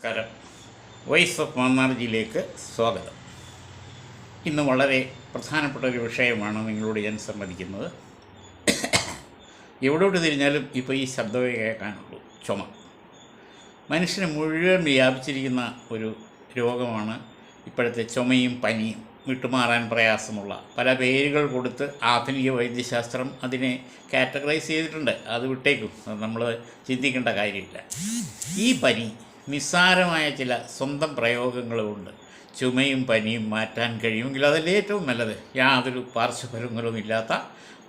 നമസ്കാരം. Voice of മാന്നാർജിയിലേക്ക് സ്വാഗതം. ഇന്ന് വളരെ പ്രധാനപ്പെട്ട ഒരു വിഷയമാണ് നിങ്ങളോട് ഞാൻ സംവദിക്കുന്നത്. എവിടോട്ട് തിരിഞ്ഞാലും ഇപ്പോൾ ഈ ശബ്ദമേ കേൾക്കാനുള്ളൂ. ചുമ മനുഷ്യനെ മുഴുവൻ വ്യാപിച്ചിരിക്കുന്ന ഒരു രോഗമാണ് ഇപ്പോഴത്തെ ചുമയും പനിയും. വിട്ടുമാറാൻ പ്രയാസമുള്ള പല പേരുകൾ കൊടുത്ത് ആധുനിക വൈദ്യശാസ്ത്രം അതിനെ കാറ്റഗറൈസ് ചെയ്തിട്ടുണ്ട്. അത് വിട്ടേക്കും, അത് നമ്മൾ ചിന്തിക്കേണ്ട കാര്യമില്ല. ഈ പനി നിസ്സാരമായ ചില സ്വന്തം പ്രയോഗങ്ങളുമുണ്ട്. ചുമയും പനിയും മാറ്റാൻ കഴിയുമെങ്കിൽ അതല്ലേ ഏറ്റവും നല്ലത്. യാതൊരു പാർശ്വഫലങ്ങളും ഇല്ലാത്ത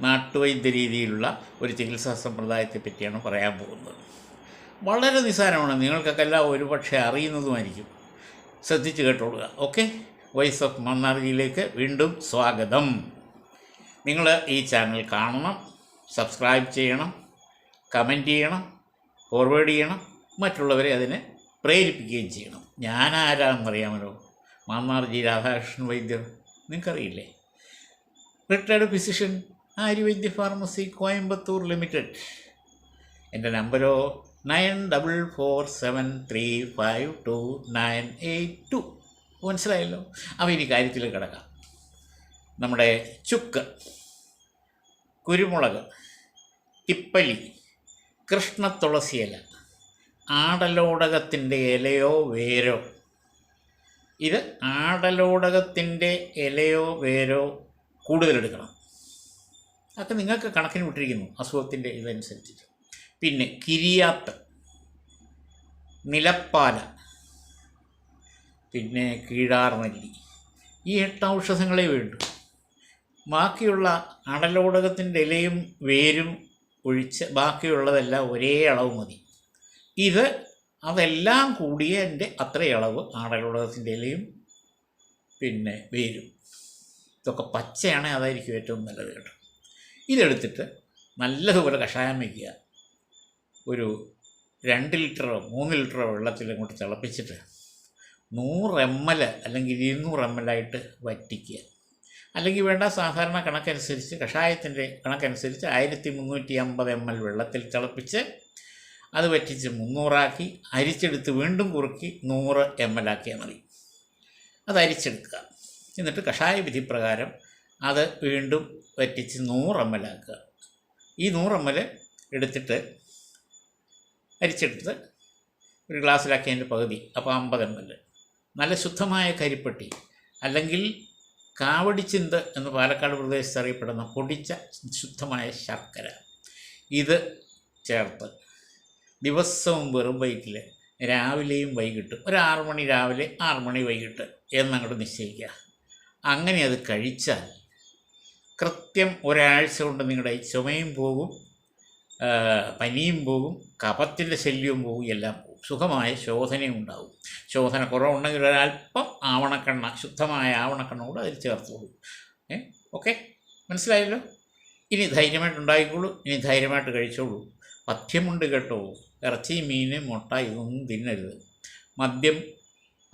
നാട്ടുവൈദ്യ രീതിയിലുള്ള ഒരു ചികിത്സാ സമ്പ്രദായത്തെ പറ്റിയാണ് പറയാൻ പോകുന്നത്. വളരെ നിസ്സാരമാണ്, നിങ്ങൾക്കൊക്കെ എല്ലാം ഒരുപക്ഷെ അറിയുന്നതുമായിരിക്കും. ശ്രദ്ധിച്ച് കേട്ടോളുക. ഓക്കെ, വോയിസ് ഓഫ് മാന്നാർജിയിലേക്ക് വീണ്ടും സ്വാഗതം. നിങ്ങൾ ഈ ചാനൽ കാണണം, സബ്സ്ക്രൈബ് ചെയ്യണം, കമൻറ്റ് ചെയ്യണം, ഫോർവേഡ് ചെയ്യണം, മറ്റുള്ളവരെ അതിനെ പ്രേരിപ്പിക്കുകയും ചെയ്യണം. ഞാനാരാണെന്നറിയാമല്ലോ, മാന്നാർജി രാധാകൃഷ്ണൻ വൈദ്യർ. നിങ്ങൾക്കറിയില്ലേ? Retired physician, Aryavaidya pharmacy, Coimbatore limited. എൻ്റെ നമ്പരോ 9447352982. മനസ്സിലായല്ലോ. അപ്പോൾ ഇനി കാര്യത്തിൽ കിടക്കാം. നമ്മുടെ ചുക്ക്, കുരുമുളക്, തിപ്പലി, കൃഷ്ണത്തുളസിയില, ആടലോടകത്തിൻ്റെ ഇലയോ വേരോ. ഇത് ആടലോടകത്തിൻ്റെ ഇലയോ വേരോ കൂടുതലെടുക്കണം. അതൊക്കെ നിങ്ങൾക്ക് കണക്കിന് വിട്ടിരിക്കുന്നു അസുഖത്തിൻ്റെ ഇതനുസരിച്ചിട്ട്. പിന്നെ കിരിയാത്ത്, നിലപ്പാല, പിന്നെ കീഴാർനെല്ലി. ഈ 8 ഔഷധങ്ങളെ വേണ്ടു. ബാക്കിയുള്ള ആടലോടകത്തിൻ്റെ ഇലയും വേരും ഒഴിച്ച് ബാക്കിയുള്ളതെല്ലാം ഒരേ അളവ് മതി. അതെല്ലാം കൂടിയ എൻ്റെ അത്രയും അളവ് ആടലോടകത്തിൻ്റെ ഇലയും പിന്നെ വേരും. ഇതൊക്കെ പച്ചയാണെങ്കിൽ അതായിരിക്കും ഏറ്റവും നല്ലത് കേട്ടോ. ഇതെടുത്തിട്ട് നല്ലതുപോലെ കഷായം വയ്ക്കുക. ഒരു 2 ലിറ്ററോ 3 ലിറ്ററോ വെള്ളത്തിൽ അങ്ങോട്ട് തിളപ്പിച്ചിട്ട് 100 ml അല്ലെങ്കിൽ 200 ml ആയിട്ട് വറ്റിക്കുക. അല്ലെങ്കിൽ വേണ്ട, സാധാരണ കണക്കനുസരിച്ച്, കഷായത്തിൻ്റെ കണക്കനുസരിച്ച് 1350 ml വെള്ളത്തിൽ തിളപ്പിച്ച് അത് വറ്റിച്ച് 300 ആക്കി അരിച്ചെടുത്ത് വീണ്ടും കുറുക്കി 100 ml ആക്കിയാൽ മതി. അത് അരിച്ചെടുക്കുക. എന്നിട്ട് കഷായ വിധി പ്രകാരം അത് വീണ്ടും വറ്റിച്ച് 100 ml ആക്കുക. ഈ 100 ml എടുത്തിട്ട് അരിച്ചെടുത്ത് ഒരു ഗ്ലാസ്സിലാക്കിയതിൻ്റെ പകുതി, അപ്പോൾ 50 ml. നല്ല ശുദ്ധമായ കരിപ്പെട്ടി അല്ലെങ്കിൽ കാവടിച്ചിന്ത് എന്ന് പാലക്കാട് പ്രദേശത്ത് അറിയപ്പെടുന്ന പൊടിച്ച ശുദ്ധമായ ശർക്കര, ഇത് ചേർത്ത് ദിവസവും വെറും വയറ്റിൽ രാവിലെയും വൈകിട്ടും ഒരു 6 മണി രാവിലെ 6 മണി വൈകിട്ട് എന്നങ്ങോട്ട് നിശ്ചയിക്കുക. അങ്ങനെ അത് കഴിച്ചാൽ കൃത്യം ഒരാഴ്ച കൊണ്ട് നിങ്ങളുടെ ചുമയും പോകും, പനിയും പോകും, കഫത്തിൻ്റെ ശല്യവും പോകും, എല്ലാം പോകും. സുഖമായ ശോധനയും ഉണ്ടാകും. ശോധന കുറവുണ്ടെങ്കിൽ ഒരല്പം ആവണക്കെണ്ണ, ശുദ്ധമായ ആവണക്കെണ്ണ കൂടെ അതിൽ ചേർത്തോളൂ. ഓക്കെ, മനസ്സിലായല്ലോ. ഇനി ധൈര്യമായിട്ട് ഉണ്ടായിക്കോളൂ, ഇനി ധൈര്യമായിട്ട് കഴിച്ചോളൂ. പഥ്യമുണ്ട് കേട്ടോ. ഇറച്ചി, മീൻ, മുട്ട ഇതൊന്നും തിന്നരുത്. മദ്യം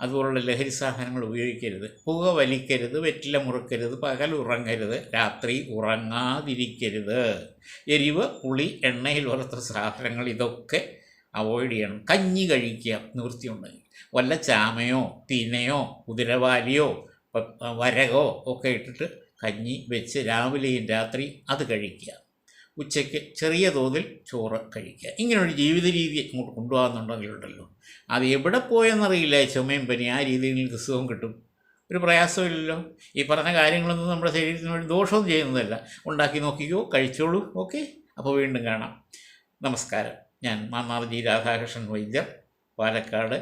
അതുപോലുള്ള ലഹരി സാധനങ്ങൾ ഉപയോഗിക്കരുത്. പുക വലിക്കരുത്, വെറ്റില മുറുക്കരുത്, പകൽ ഉറങ്ങരുത്, രാത്രി ഉറങ്ങാതിരിക്കരുത്. എരിവ്, പുളി, എണ്ണയിൽ വറുത്ത സാധനങ്ങൾ ഇതൊക്കെ അവോയ്ഡ് ചെയ്യണം. കഞ്ഞി കഴിക്കുക നിവൃത്തിയുണ്ടെങ്കിൽ. വല്ല ചാമയോ തിനയോ കുതിരവാലിയോ വരകോ ഒക്കെ ഇട്ടിട്ട് കഞ്ഞി വെച്ച് രാവിലെയും രാത്രി അത് കഴിക്കുക. ഉച്ചയ്ക്ക് ചെറിയ തോതിൽ ചോറ് കഴിക്കുക. ഇങ്ങനൊരു ജീവിത രീതി അങ്ങോട്ട് കൊണ്ടുപോകുന്നുണ്ടെങ്കിലുണ്ടല്ലോ, അത് എവിടെ പോയെന്നറിയില്ല. ചുമയും പനി ആ രീതിയിൽ നിങ്ങൾക്ക് സുഖം കിട്ടും. ഒരു പ്രയാസമില്ലല്ലോ. ഈ പറഞ്ഞ കാര്യങ്ങളൊന്നും നമ്മുടെ ശരീരത്തിന് വേണ്ടി ദോഷമൊന്നും ചെയ്യുന്നതല്ല. ഉണ്ടാക്കി നോക്കിക്കോ, കഴിച്ചോളൂ. ഓക്കെ, അപ്പോൾ വീണ്ടും കാണാം. നമസ്കാരം. ഞാൻ Mannarji Radhakrishnan Vaidyar, Palakkad,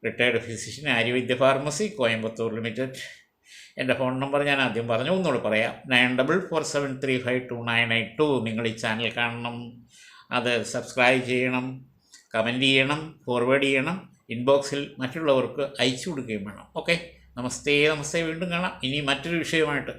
retired physician, Aryavaidya pharmacy, Coimbatore limited. എൻ്റെ ഫോൺ നമ്പർ ഞാൻ ആദ്യം പറഞ്ഞു, ഒന്നുകൂടെ പറയാം. 9447352982. നിങ്ങൾ ഈ ചാനൽ കാണണം, അത് സബ്സ്ക്രൈബ് ചെയ്യണം, കമൻറ്റ് ചെയ്യണം, ഫോർവേഡ് ചെയ്യണം, ഇൻബോക്സിൽ മറ്റുള്ളവർക്ക് അയച്ചു കൊടുക്കുകയും വേണം. ഓക്കെ, നമസ്തേ. വീണ്ടും കാണാം. ഇനി മറ്റൊരു വിഷയമായിട്ട്.